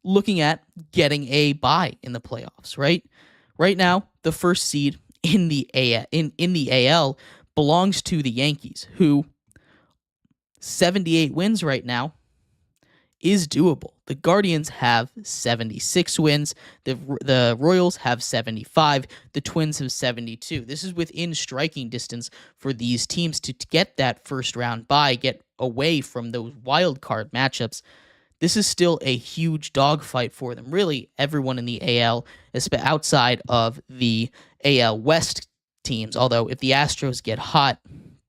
looking at getting a bye in the playoffs, right? Right now, the first seed in the AL belongs to the Yankees, who 78 wins right now is doable. The Guardians have 76 wins. The Royals have 75. The Twins have 72. This is within striking distance for these teams to get that first round bye, get away from those wild card matchups. This is still a huge dogfight for them. Really, everyone in the AL, outside of the AL West teams, although if the Astros get hot,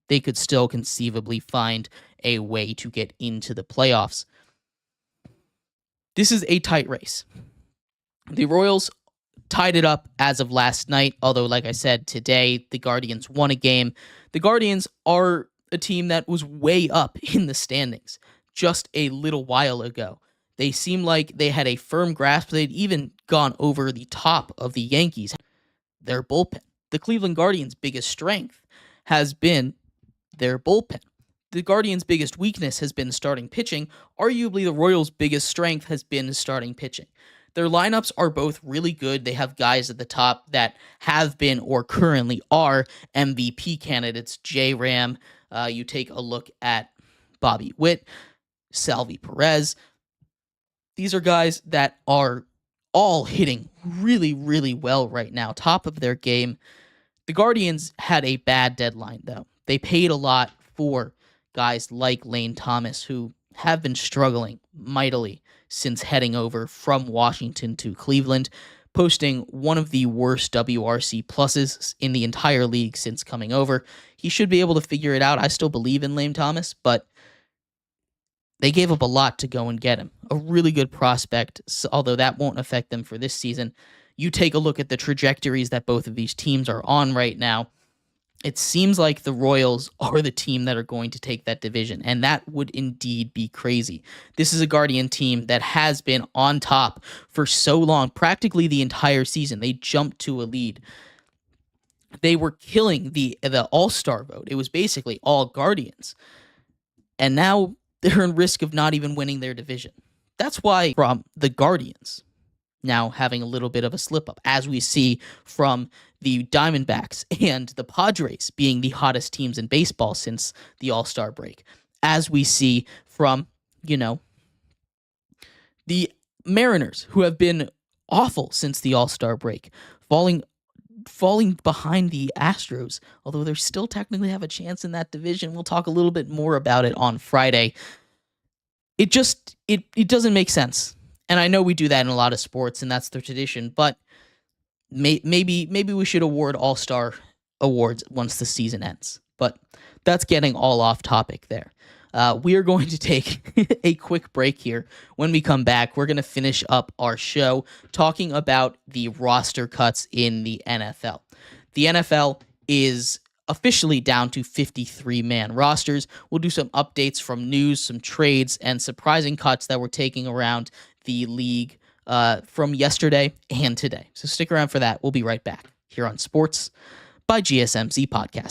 they could still conceivably find a way to get into the playoffs. This is a tight race. The Royals tied it up as of last night, although, like I said, today the Guardians won a game. The Guardians are a team that was way up in the standings just a little while ago. They seemed like they had a firm grasp. They'd even gone over the top of the Yankees. Their bullpen. The Cleveland Guardians' biggest strength has been their bullpen. The Guardians' biggest weakness has been starting pitching. Arguably, the Royals' biggest strength has been starting pitching. Their lineups are both really good. They have guys at the top that have been or currently are MVP candidates. J-Ram, you take a look at Bobby Witt, Salvi Perez. These are guys that are all hitting really, really well right now, top of their game. The Guardians had a bad deadline, though. They paid a lot for guys like Lane Thomas, who have been struggling mightily since heading over from Washington to Cleveland, posting one of the worst WRC pluses in the entire league since coming over. He should be able to figure it out. I still believe in Lane Thomas, but they gave up a lot to go and get him. A really good prospect, although that won't affect them for this season. You take a look at the trajectories that both of these teams are on right now. It seems like the Royals are the team that are going to take that division, and that would indeed be crazy. This is a Guardian team that has been on top for so long, practically the entire season. They jumped to a lead. They were killing the All-Star vote. It was basically all Guardians. And now they're in risk of not even winning their division. That's why from the Guardians now having a little bit of a slip-up, as we see from the Diamondbacks and the Padres being the hottest teams in baseball since the All-Star break, as we see from, the Mariners, who have been awful since the All-Star break, falling behind the Astros, although they still technically have a chance in that division. We'll talk a little bit more about it on Friday. It doesn't make sense. And I know we do that in a lot of sports, and that's the tradition, but maybe we should award All-Star awards once the season ends. But that's getting all off topic there. We are going to take a quick break here. When we come back, we're going to finish up our show talking about the roster cuts in the NFL. The NFL is officially down to 53-man rosters. We'll do some updates from news, some trades, and surprising cuts that we're taking around the league from yesterday and today. So stick around for that. We'll be right back here on Sports by GSMC Podcast.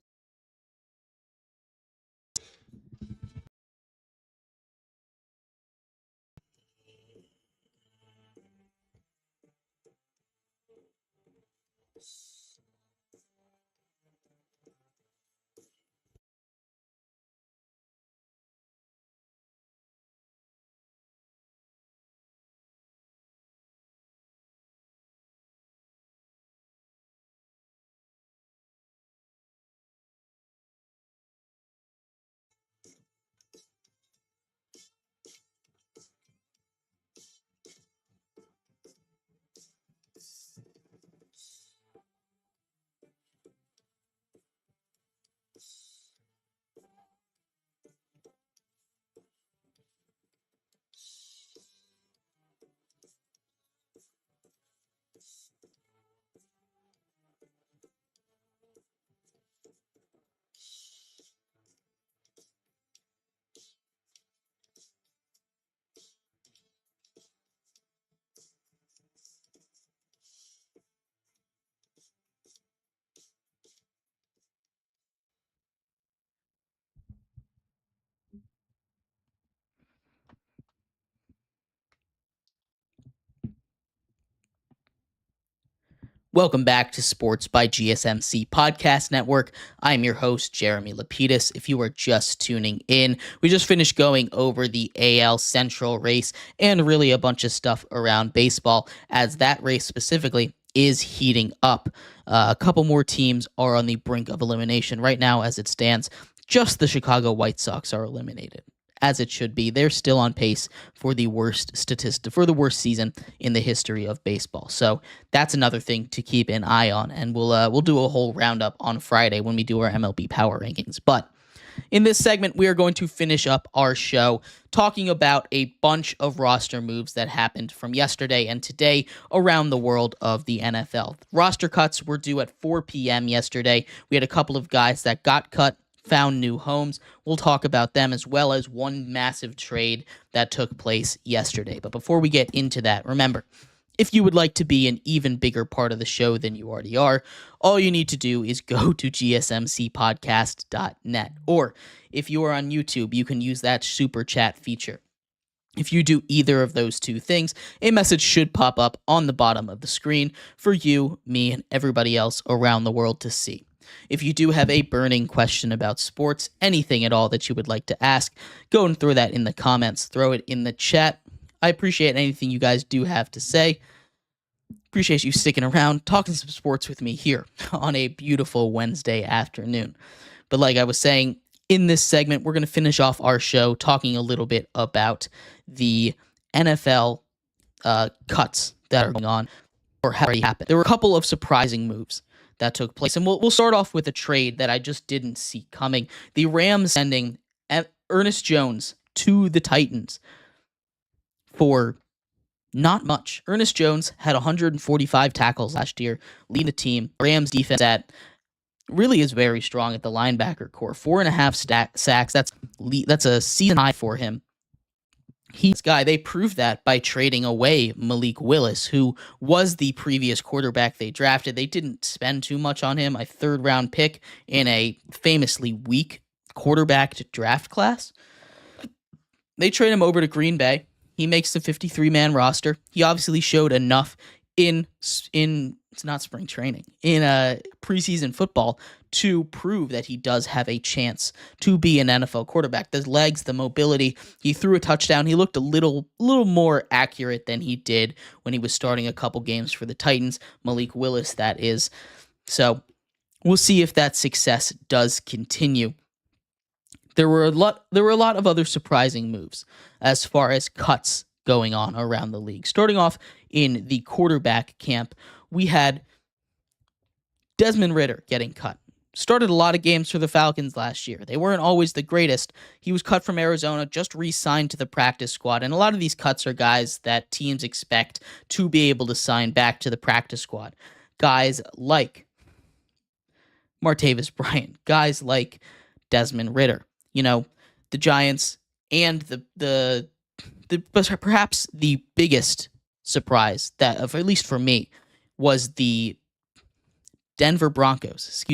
Welcome back to Sports by GSMC Podcast Network. I'm your host, Jeremy Lapidus. If you are just tuning in, we just finished going over the AL Central race and really a bunch of stuff around baseball, as that race specifically is heating up. A couple more teams are on the brink of elimination right now as it stands. Just the Chicago White Sox are eliminated. As it should be. They're still on pace for the worst season in the history of baseball. So that's another thing to keep an eye on, and we'll do a whole roundup on Friday when we do our MLB power rankings. But in this segment, we are going to finish up our show talking about a bunch of roster moves that happened from yesterday and today around the world of the NFL. Roster cuts were due at 4 p.m. yesterday. We had a couple of guys that got cut, found new homes. We'll talk about them, as well as one massive trade that took place yesterday. But before we get into that, remember, if you would like to be an even bigger part of the show than you already are, all you need to do is go to GSMCPodcast.net. Or if you are on YouTube, you can use that super chat feature. If you do either of those two things, a message should pop up on the bottom of the screen for you, me, and everybody else around the world to see. If you do have a burning question about sports, anything at all that you would like to ask, go and throw that in the comments, throw it in the chat. I appreciate anything you guys do have to say. Appreciate you sticking around, talking some sports with me here on a beautiful Wednesday afternoon. But like I was saying, in this segment, we're going to finish off our show talking a little bit about the NFL cuts that are going on or have already happened. There were a couple of surprising moves that took place. And we'll start off with a trade that I just didn't see coming. The Rams sending Ernest Jones to the Titans for not much. Ernest Jones had 145 tackles last year, leading the team. Rams defense that really is very strong at the linebacker core. 4.5 sacks. That's a season high for him. They proved that by trading away Malik Willis, who was the previous quarterback they drafted. They didn't spend too much on him, a third-round pick in a famously weak quarterback draft class. They trade him over to Green Bay. He makes the 53-man roster. He obviously showed enough in it's not spring training, in preseason football to prove that he does have a chance to be an NFL quarterback. The legs, the mobility, he threw a touchdown. He looked a little more accurate than he did when he was starting a couple games for the Titans. Malik Willis, that is. So we'll see if that success does continue. There were a lot of other surprising moves as far as cuts going on around the league. Starting off in the quarterback camp, we had Desmond Ridder getting cut. Started a lot of games for the Falcons last year. They weren't always the greatest. He was cut from Arizona, just re-signed to the practice squad. And a lot of these cuts are guys that teams expect to be able to sign back to the practice squad. Guys like Martavis Bryant, guys like Desmond Ridder. You know, the Giants and perhaps the biggest surprise that, at least for me, was the Denver Broncos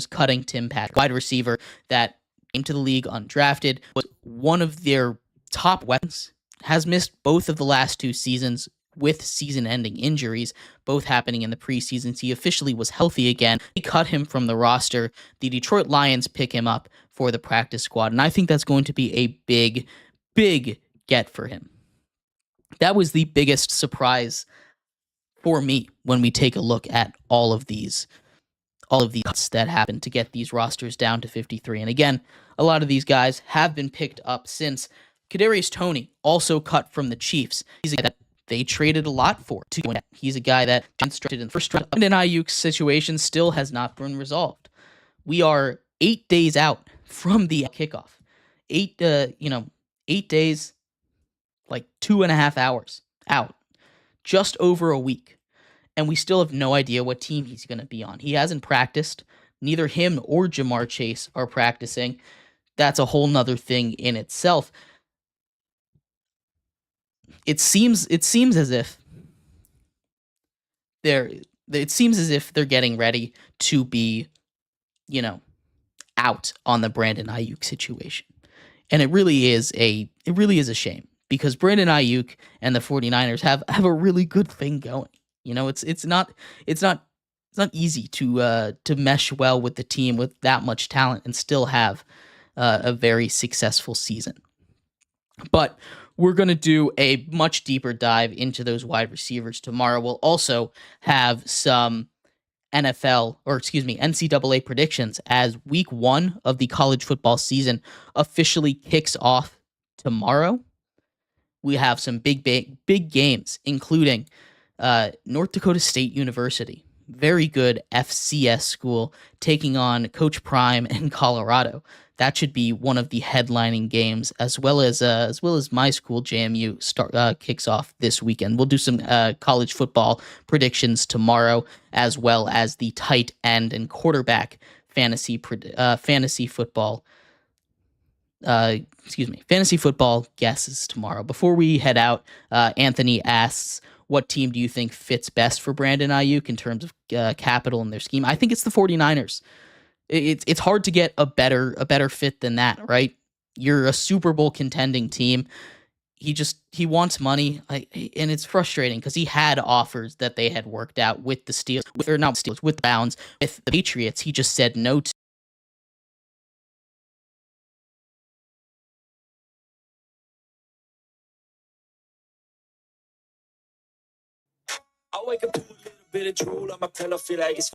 cutting Tim Patrick, wide receiver that came to the league undrafted, was one of their top weapons, has missed both of the last two seasons with season-ending injuries, both happening in the preseason. He officially was healthy again. They cut him from the roster. The Detroit Lions pick him up for the practice squad, and I think that's going to be a big, big get for him. That was the biggest surprise for me when we take a look at all of these cuts that happened to get these rosters down to 53. And again, a lot of these guys have been picked up since. Kadarius Toney also cut from the Chiefs. He's a guy that they traded a lot for. He's a guy that drafted in the first round. And Ayuk's situation still has not been resolved. We are 8 days out from the kickoff. 8 days, like 2.5 hours out. Just over a week. And we still have no idea what team he's going to be on. He hasn't practiced. Neither him or Jamar Chase are practicing. That's a whole nother thing in itself. It seems as if they're getting ready to be, out on the Brandon Ayuk situation. And it really is a shame, because Brandon Ayuk and the 49ers have a really good thing going. It's not easy to mesh well with the team with that much talent and still have a very successful season. But we're going to do a much deeper dive into those wide receivers tomorrow. We'll also have some NCAA predictions as week 1 of the college football season officially kicks off tomorrow. We have some big games, including North Dakota State University, very good FCS school, taking on Coach Prime in Colorado. That should be one of the headlining games, as well as my school JMU kicks off this weekend. We'll do some college football predictions tomorrow, as well as the tight end and quarterback fantasy football. Fantasy football guesses tomorrow. Before we head out, Anthony asks, what team do you think fits best for Brandon Ayuk in terms of capital in their scheme? I think it's the 49ers. It's hard to get a better fit than that, right? You're a Super Bowl contending team. He wants money, and it's frustrating because he had offers that they had worked out with the Steelers, with the Browns, with the Patriots. He just said no to. I wake up to a little bit of drool on my pillow, feel like it's